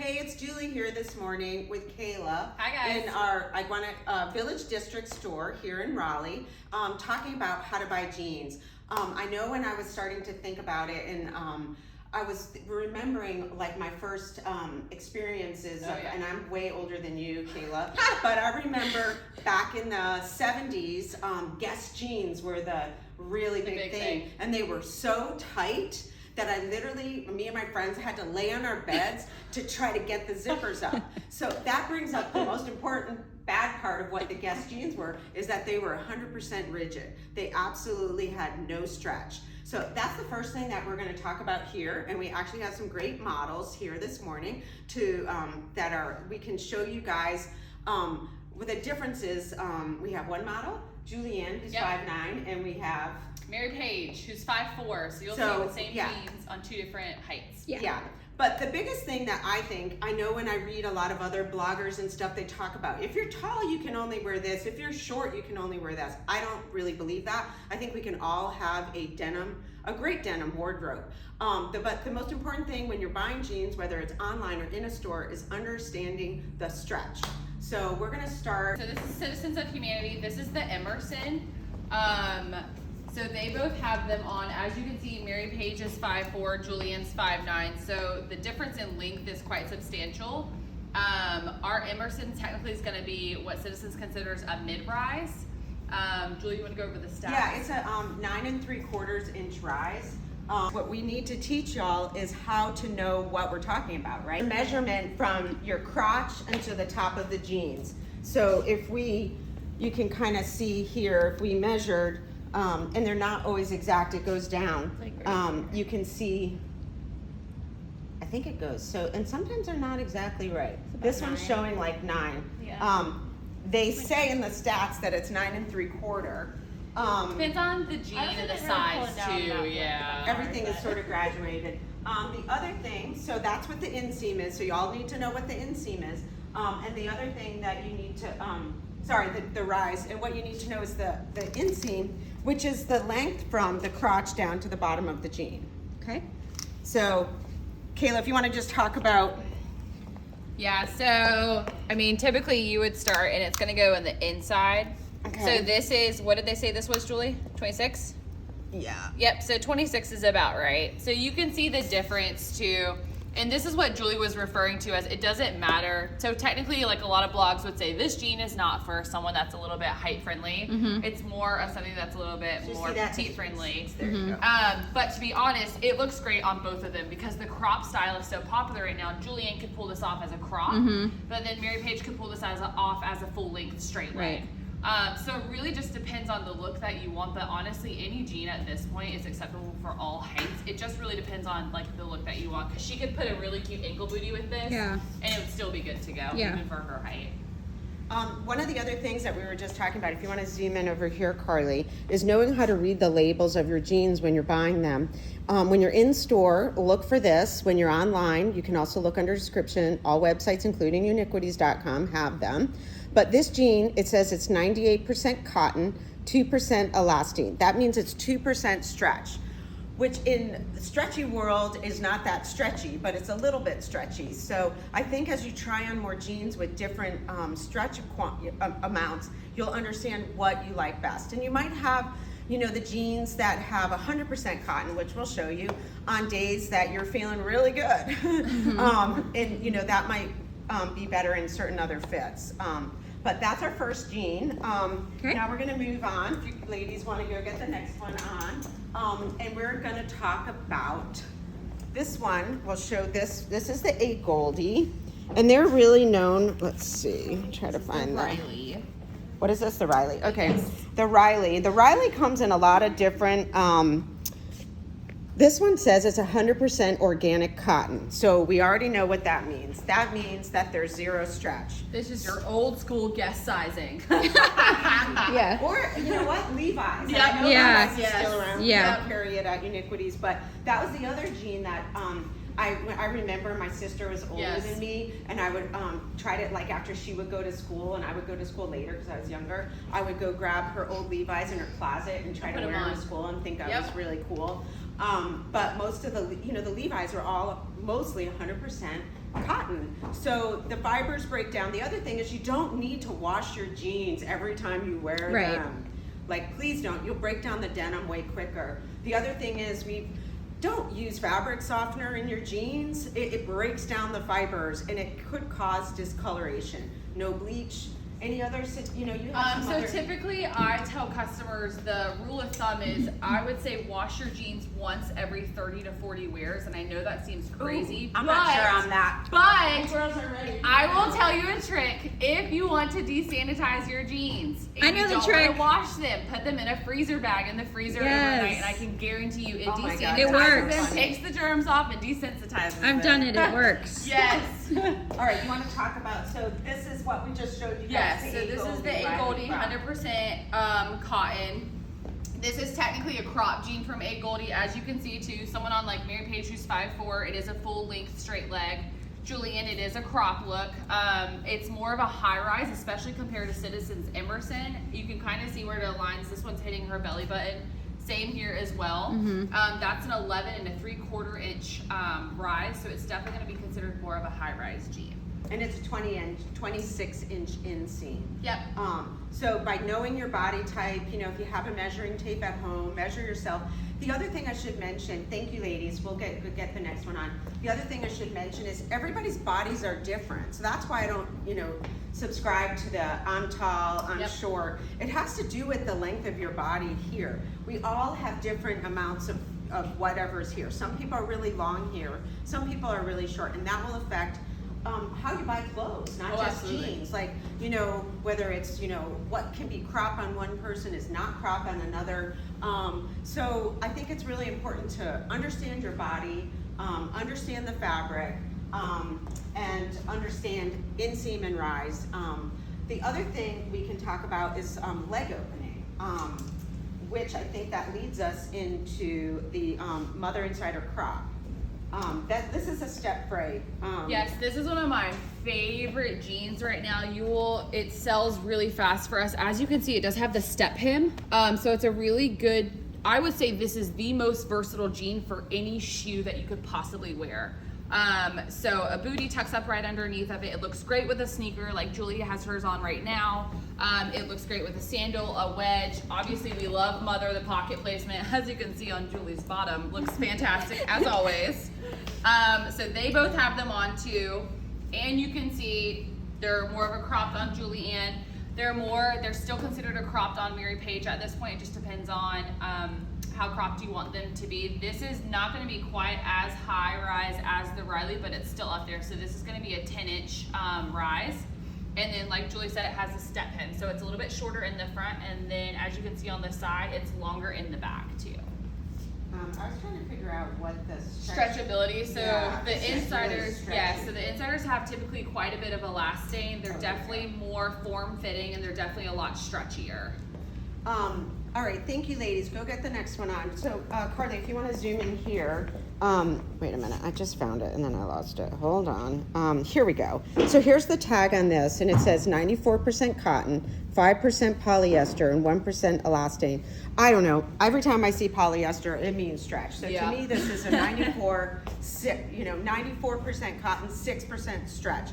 Hey, it's Julie here this morning with Kayla. Hi, guys. In our Agolde Village District store here in Raleigh, talking about how to buy jeans. I know when I was starting to think about it, and I was remembering like my first experiences, and I'm way older than you, Kayla, but I remember back in the 70s, Guess jeans were the really big thing, and they were so tight that I literally, me and my friends had to lay on our beds to try to get the zippers up. So that brings up the most important bad part of what the Guess jeans were, is that they were 100% rigid. They absolutely had no stretch. So that's the first thing that we're going to talk about here, and we actually have some great models here this morning to we can show you guys what the difference is. We have one model, Julianne, who's 5'9", and we have Mary Page, who's 5'4", so you'll see the same jeans on two different heights. Yeah. But the biggest thing that I know when I read a lot of other bloggers and stuff, they talk about, if you're tall, you can only wear this. If you're short, you can only wear this. I don't really believe that. I think we can all have a great denim wardrobe. But the most important thing when you're buying jeans, whether it's online or in a store, is understanding the stretch. So we're gonna start. So this is Citizens of Humanity. This is the Emerson. So they both have them on. As you can see, Mary Page is 5'4", Julianne's 5'9". So the difference in length is quite substantial. Our Emerson technically is going to be what Citizens considers a mid-rise. Julie, you want to go over the stats? Yeah, it's a 9 3/4 inch rise. What we need to teach y'all is how to know what we're talking about, right? Measurement from your crotch into the top of the jeans. So you can kind of see here, if we measured, and they're not always exact, it goes down. You can see, I think it goes, so, and sometimes they're not exactly right. This one's showing like 9. Yeah. They say in the stats that it's 9 3/4. Depends on the jean and the size too, yeah. Everything is sort of graduated. The other thing, so that's what the inseam is, so y'all need to know what the inseam is. And the other thing that you need to, the rise, and what you need to know is the inseam, which is the length from the crotch down to the bottom of the jean, okay? So, Kayla, if you want to just talk about. Yeah, so, I mean, typically you would start, and it's going to go in the inside. Okay. So this is, what did they say this was, Julie? 26? Yeah. Yep, so 26 is about right. So you can see the difference too. And this is what Julie was referring to as it doesn't matter. So technically, like a lot of blogs would say, this jean is not for someone that's a little bit height friendly. Mm-hmm. It's more of something that's a little bit more petite friendly. There you go. But to be honest, it looks great on both of them because the crop style is so popular right now. Julianne could pull this off as a crop, but then Mary Page could pull this off as a full length straight leg. So it really just depends on the look that you want, but honestly any jean at this point is acceptable for all heights. It just really depends on like the look that you want, because she could put a really cute ankle booty with this and it would still be good to go even for her height. One of the other things that we were just talking about, if you want to zoom in over here, Carly, is knowing how to read the labels of your jeans when you're buying them. When you're in store, look for this. When you're online, you can also look under description. All websites, including Uniquities.com, have them. But this jean, it says it's 98% cotton, 2% elastane. That means it's 2% stretch, which in the stretchy world is not that stretchy, but it's a little bit stretchy. So I think as you try on more jeans with different stretch amounts, you'll understand what you like best. And you might have, the jeans that have 100% cotton, which we'll show you, on days that you're feeling really good. And that might be better in certain other fits. But that's our first jean. Now we're gonna move on. If you ladies wanna go get the next one on. And we're gonna talk about this one. We'll show this. This is the Agolde. And they're really known, let's see, try to find that. Riley. What is this, the Riley? Okay, the Riley. The Riley comes in a lot of different, this one says it's 100% organic cotton. So we already know what that means. That means that there's zero stretch. This is your old school guess sizing. Yeah. Or, you know what, Levi's. Yep. I know Yes. Levi's is still around. Yeah. We don't carry it at Uniquities, but that was the other jean that I remember my sister was older than me, and I would try to, like, after she would go to school and I would go to school later because I was younger, I would go grab her old Levi's in her closet and try to wear them to school and think I was really cool. But most of the, the Levi's are all mostly 100% cotton. So the fibers break down. The other thing is you don't need to wash your jeans every time you wear them. Like, please don't. You'll break down the denim way quicker. The other thing is don't use fabric softener in your jeans. It breaks down the fibers and it could cause discoloration. No bleach. Any other, you have so typically I tell customers the rule of thumb is I would say wash your jeans once every 30 to 40 wears, and I know that seems crazy. I'm not sure on that. But girls are ready. I will tell you a trick. If you want to desanitize your jeans, and I know you the don't trick. want to wash them, put them in a freezer bag in the freezer overnight, and I can guarantee you it Oh my God, desanitizes it works. them, takes the germs off, and desensitizes them. I've done it. It works. Yes. All right, you want to talk about, so this is what we just showed you guys. Yes, so this is the Agolde 100% cotton. This is technically a crop jean from Agolde, as you can see too. Someone on like Mary Page who's 5'4", it is a full length straight leg. Julian, it is a crop look. It's more of a high rise, especially compared to Citizen's Emerson. You can kind of see where it aligns. This one's hitting her belly button. Same here as well. That's an 11 3/4 inch rise, so it's definitely going to be considered more of a high rise jean. And it's a 26-inch inseam. Yep. So by knowing your body type, if you have a measuring tape at home, measure yourself. The other thing I should mention, thank you ladies, we'll get the next one on. The other thing I should mention is everybody's bodies are different. So that's why I don't, subscribe to the I'm tall, I'm short. It has to do with the length of your body here. We all have different amounts of whatever's here. Some people are really long here, some people are really short, and that will affect how you buy clothes, not just jeans. Like, whether it's, what can be crop on one person is not crop on another. So I think it's really important to understand your body, understand the fabric, and understand inseam and rise. The other thing we can talk about is leg opening, which I think that leads us into the Mother Insider crop. This is a step frayed. Yes, this is one of my favorite jeans right now. It sells really fast for us. As you can see, it does have the step hem. So it's a really good, I would say this is the most versatile jean for any shoe that you could possibly wear. So a booty tucks up right underneath of it. It looks great with a sneaker, like Julie has hers on right now. It looks great with a sandal, a wedge. Obviously we love Mother, the pocket placement, as you can see on Julie's bottom, looks fantastic as always. So they both have them on too. And you can see they're more of a cropped on Julianne. They're still considered a cropped on Mary Page at this point. It just depends on, how cropped you want them to be. This is not going to be quite as high rise as the Riley, but it's still up there. So this is going to be a 10-inch rise. And then like Julie said, it has a step hem. So it's a little bit shorter in the front. And then as you can see on the side, it's longer in the back too. I was trying to figure out what the Stretchability. So the it's insiders, really so the insiders have typically quite a bit of elastane. They're definitely more form fitting and they're definitely a lot stretchier. All right, thank you ladies. Go get the next one on. So Carly, if you want to zoom in here. Wait a minute, I just found it and then I lost it. Hold on. Here we go. So here's the tag on this and it says 94% cotton, 5% polyester, and 1% elastane. I don't know. Every time I see polyester, it means stretch. So to me, this is a 94% cotton, 6% stretch.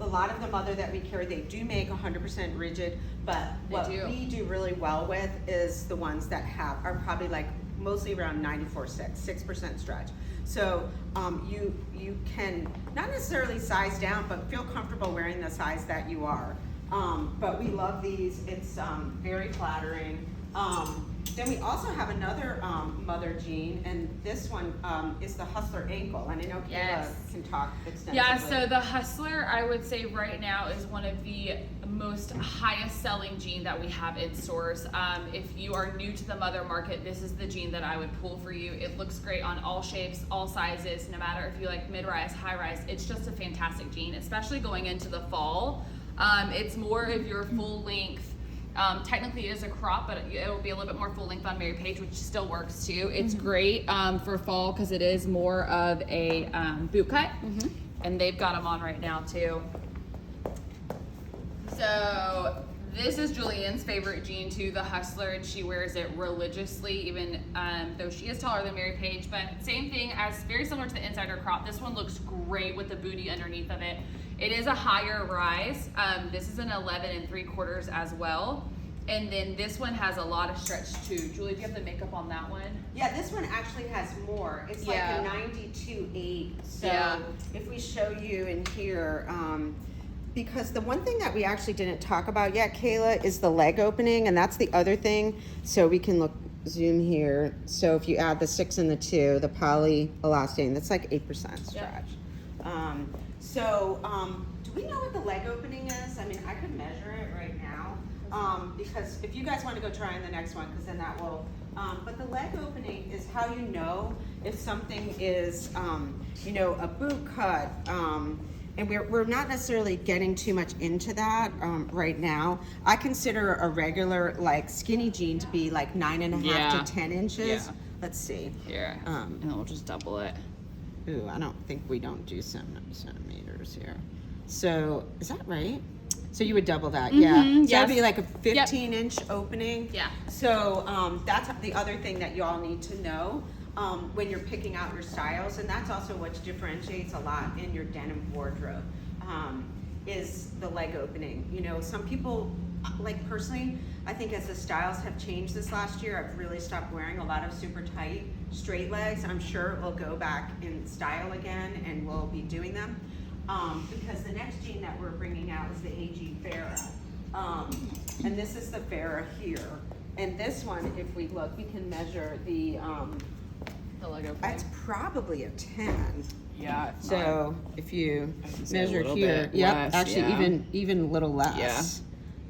A lot of the Mother that we carry, they do make 100% rigid, but what we do really well with is the ones that are probably like mostly around 6% stretch. So you can not necessarily size down, but feel comfortable wearing the size that you are. But we love these. It's very flattering. Then we also have another Mother jean, and this one is the Hustler ankle. And I know Kayla can talk extensively. Yeah, so the Hustler, I would say right now is one of the most highest selling jean that we have in stores. If you are new to the Mother market, this is the jean that I would pull for you. It looks great on all shapes, all sizes, no matter if you like mid-rise, high-rise. It's just a fantastic jean, especially going into the fall. It's more of your full length. Technically it is a crop, but it'll be a little bit more full length on Mary Page, which still works too. It's great for fall because it is more of a boot cut, and they've got them on right now too. So This is Julianne's favorite jean too, the Hustler, and she wears it religiously, even though she is taller than Mary Page. But same thing, as very similar to the insider crop. This one looks great with the booty underneath of it. It is a higher rise. This is an 11 3/4 as well. And then this one has a lot of stretch too. Julie, do you have the makeup on that one? Yeah, this one actually has more. It's like a 92.8. So if we show you in here, because the one thing that we actually didn't talk about yet, Kayla, is the leg opening, and that's the other thing. So we can zoom here. So if you add the 6 and the 2, the polyelastane, that's like 8% stretch. Do we know what the leg opening is? I mean, I could measure it right now. Because if you guys want to go try in the next one, because then that will, but the leg opening is how you know if something is, a boot cut, and we're not necessarily getting too much into that right now. I consider a regular like skinny jean to be like 9.5 to 10 inches. Yeah. Let's see. Here, and then we'll just double it. Ooh, I don't think we don't do centimeters here. So is that right? So you would double that, yeah. So that'd be like a 15-inch opening. Yeah. So that's the other thing that you all need to know when you're picking out your styles, and that's also what differentiates a lot in your denim wardrobe, is the leg opening. You know, some people, like personally, I think as the styles have changed this last year, I've really stopped wearing a lot of super tight straight legs. I'm sure it will go back in style again, and we'll be doing them. Because the next jean that we're bringing out is the AG Farrah. And this is the Farrah here. And this one, if we look, we can measure the leg opening. it's probably a 10. Yeah. So if you measure little here, bit yep, less, actually even a little less.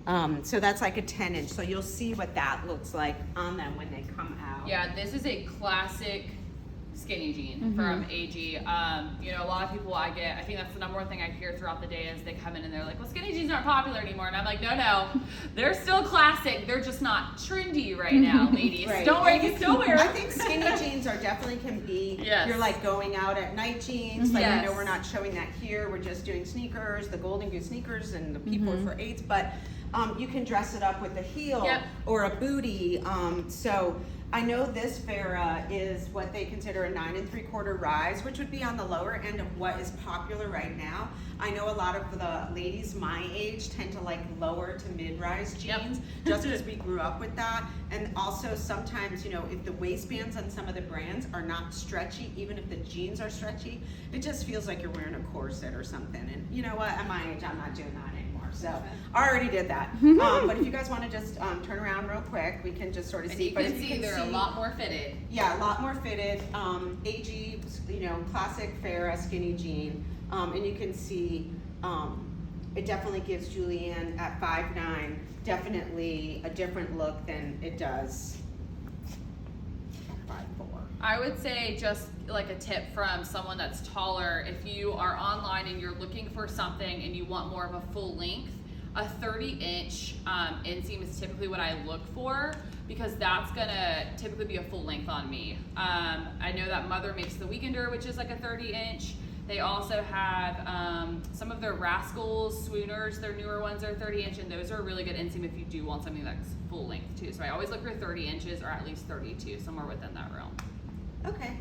Yeah. So that's like a 10-inch. So you'll see what that looks like on them when they come out. Yeah, this is a classic skinny jean from AG. A lot of people I think that's the number one thing I hear throughout the day is they come in and they're like, well, skinny jeans aren't popular anymore. And I'm like, no, they're still classic. They're just not trendy right now, ladies. Right. Don't worry, you can still wear them. I think skinny jeans can be, Yes. you're like going out at night jeans. Like, I know we're not showing that here. We're just doing sneakers, the Golden Goose sneakers, and the people for 8s. But you can dress it up with a heel or a booty. So I know this Farrah is what they consider a 9 3/4 rise, which would be on the lower end of what is popular right now. I know a lot of the ladies my age tend to like lower to mid-rise jeans, just because we grew up with that. And also sometimes, if the waistbands on some of the brands are not stretchy, even if the jeans are stretchy, it just feels like you're wearing a corset or something. And you know what? At my age, I'm not doing that anymore. So I already did that. But if you guys want to just turn around real quick, we can just sort of see. You can see they're a lot more fitted. Yeah, a lot more fitted. AG, classic Farrah skinny jean. And you can see it definitely gives Julianne at 5'9" definitely a different look than it does at 5'4". I would say just like a tip from someone that's taller, if you are online and you're looking for something and you want more of a full length, a 30-inch inseam is typically what I look for, because that's gonna typically be a full length on me. I know that Mother makes the Weekender, which is like a 30-inch. They also have some of their Rascals, Swooners, their newer ones are 30-inch, and those are a really good inseam if you do want something that's full length too. So I always look for 30 inches or at least 32, somewhere within that realm. Okay.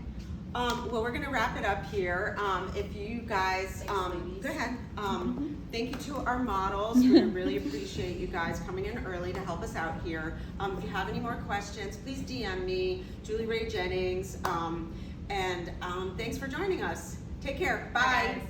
Well, we're gonna wrap it up here. If you guys, go ahead. Thank you to our models. We really appreciate you guys coming in early to help us out here. If you have any more questions, please DM me, Julie Jennings. And thanks for joining us. Take care. Bye. Bye.